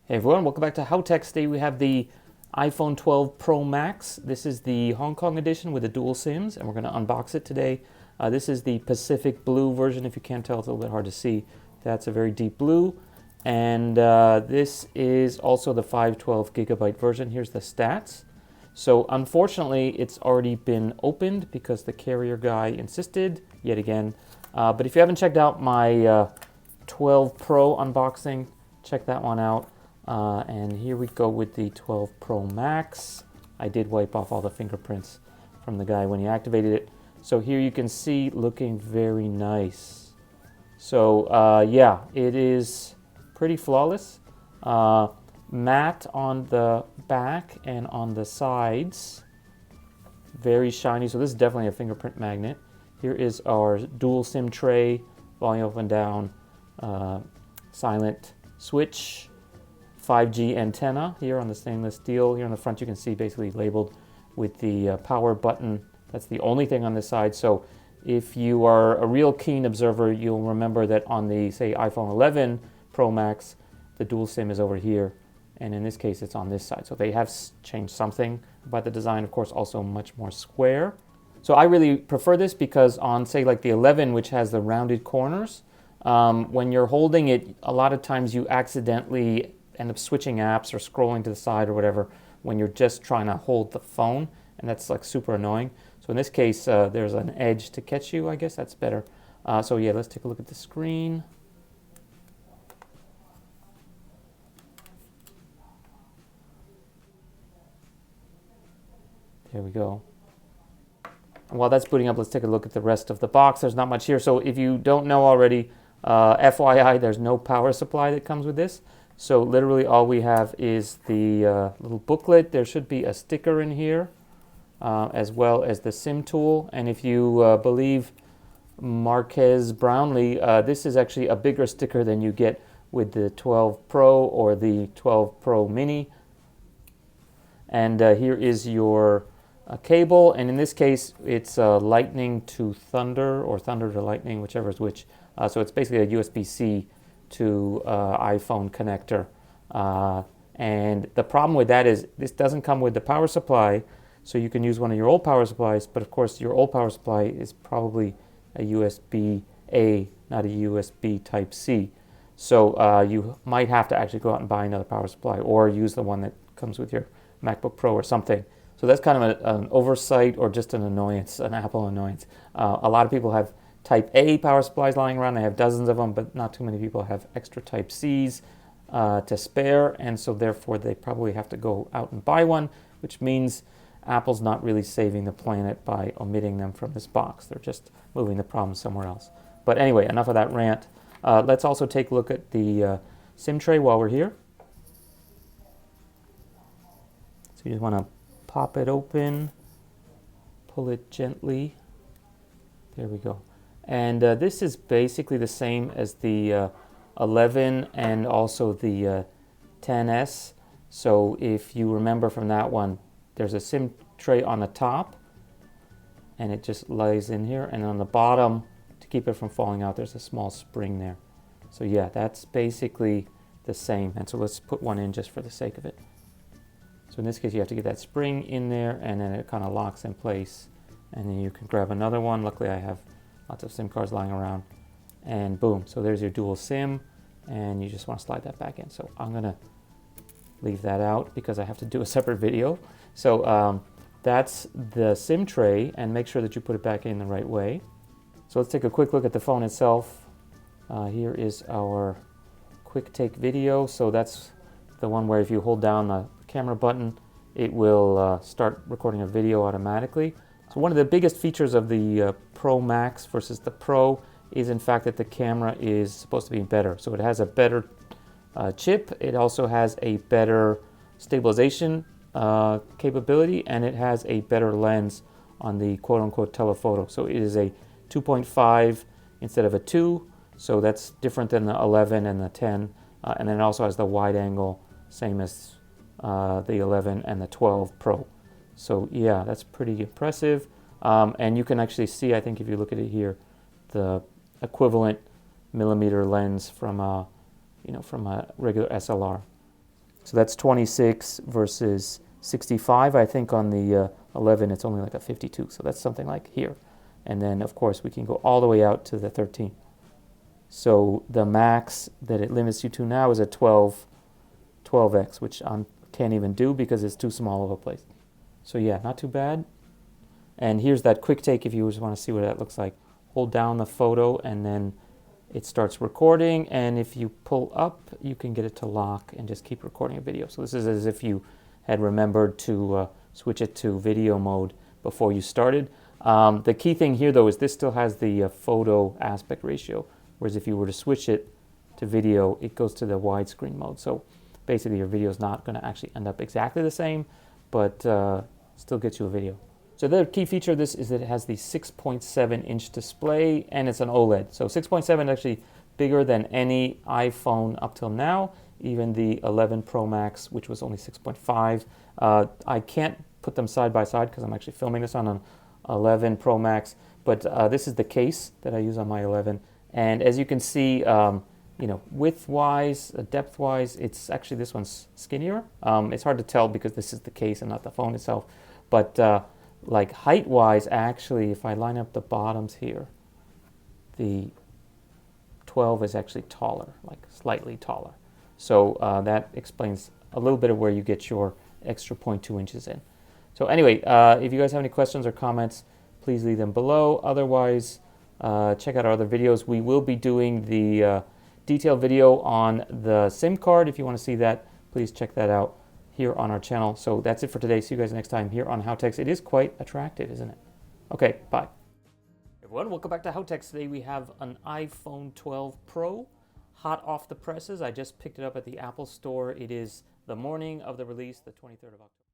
Hey everyone, welcome back to Howtechs. Today we have the iPhone 12 Pro Max. This is the Hong Kong edition with the dual SIMs, and we're going to unbox it today. This is the Pacific Blue version. If you can't tell, it's a little bit hard to see. That's a very deep blue. And this is also the 512 gigabyte version. Here's the stats. So unfortunately, it's already been opened because the carrier guy insisted, yet again. But if you haven't checked out my 12 Pro unboxing, check that one out. And here we go with the 12 Pro Max. I did wipe off all the fingerprints from the guy when he activated it. So here you can see looking very nice. So yeah, it is pretty flawless. Matte on the back and on the sides. Very shiny. So this is definitely a fingerprint magnet. Here is our dual SIM tray, volume up and down, silent switch. 5G antenna here on the stainless steel. Here on the front you can see basically labeled with the power button. That's the only thing on this side. So if you are a real keen observer, you'll remember that on the, say, iPhone 11 Pro Max, the dual SIM is over here. And in this case, it's on this side. So they have changed something about the design. Of course, also much more square. So I really prefer this because on, say, like the 11, which has the rounded corners, when you're holding it, a lot of times you accidentally end up switching apps or scrolling to the side or whatever when you're just trying to hold the phone, and that's like super annoying. So in this case, there's an edge to catch you. I guess that's better. So yeah, let's take a look at the screen. There we go. And while that's booting up, let's take a look at the rest of the box. There's not much here. So if you don't know already, FYI, there's no power supply that comes with this. So literally all we have is the little booklet. There should be a sticker in here, as well as the SIM tool. And if you believe Marques Brownlee, this is actually a bigger sticker than you get with the 12 Pro or the 12 Pro Mini. And here is your cable. And in this case, it's Lightning to Thunder or Thunder to Lightning, whichever is which. So it's basically a USB-C to iPhone connector, and the problem with that is this doesn't come with the power supply, so you can use one of your old power supplies, but of course your old power supply is probably a USB-A, not a USB Type-C, so you might have to actually go out and buy another power supply or use the one that comes with your MacBook Pro or something. So that's kind of an oversight or just an annoyance, an Apple annoyance. A lot of people have Type A power supplies lying around. They have dozens of them, but not too many people have extra Type Cs to spare, and so therefore they probably have to go out and buy one, which means Apple's not really saving the planet by omitting them from this box. They're just moving the problem somewhere else. But anyway, enough of that rant. Let's also take a look at the SIM tray while we're here. So you just want to pop it open, pull it gently. There we go. And this is basically the same as the 11 and also the 10S. So if you remember from that one, there's a SIM tray on the top, and it just lays in here. And on the bottom, to keep it from falling out, there's a small spring there. So yeah, that's basically the same. And so let's put one in just for the sake of it. So in this case, you have to get that spring in there, and then it kind of locks in place. And then you can grab another one. Luckily, I have lots of SIM cards lying around, and boom. So there's your dual SIM, and you just want to slide that back in. So I'm gonna leave that out because I have to do a separate video. So that's the SIM tray, and make sure that you put it back in the right way. So let's take a quick look at the phone itself. Here is our quick take video. So that's the one where if you hold down the camera button, it will start recording a video automatically. So one of the biggest features of the Pro Max versus the Pro is in fact that the camera is supposed to be better. So it has a better chip, it also has a better stabilization capability, and it has a better lens on the quote-unquote telephoto. So it is a 2.5 instead of a 2, so that's different than the 11 and the 10. And then it also has the wide angle, same as the 11 and the 12 Pro. So yeah, that's pretty impressive. And you can actually see, I think if you look at it here, the equivalent millimeter lens from a regular SLR. So that's 26 versus 65. I think on the 11 it's only like a 52. So that's something like here. And then of course we can go all the way out to the 13. So the max that it limits you to now is a 12x, which I can't even do because it's too small of a place. So yeah, not too bad. And here's that quick take if you just want to see what that looks like. Hold down the photo and then it starts recording, and if you pull up, you can get it to lock and just keep recording a video. So this is as if you had remembered to switch it to video mode before you started. The key thing here though is this still has the photo aspect ratio, whereas if you were to switch it to video, it goes to the widescreen mode. So basically your video is not going to actually end up exactly the same, but still gets you a video. So the key feature of this is that it has the 6.7 inch display and it's an OLED. So 6.7 is actually bigger than any iPhone up till now, even the 11 Pro Max, which was only 6.5. I can't put them side by side because I'm actually filming this on an 11 Pro Max, but this is the case that I use on my 11. And as you can see, width-wise, depth-wise, it's actually, this one's skinnier. It's hard to tell because this is the case and not the phone itself, but like height-wise, actually, if I line up the bottoms here, the 12 is actually taller, like slightly taller. So that explains a little bit of where you get your extra 0.2 inches in. So anyway, if you guys have any questions or comments, please leave them below. Otherwise, check out our other videos. We will be doing the detailed video on the SIM card. If you want to see that, please check that out here on our channel. So that's it for today. See you guys next time here on Howtechs. It is quite attractive, isn't it? Okay, bye. Everyone, welcome back to Howtechs. Today we have an iPhone 12 Pro, hot off the presses. I just picked it up at the Apple Store. It is the morning of the release, the 23rd of October.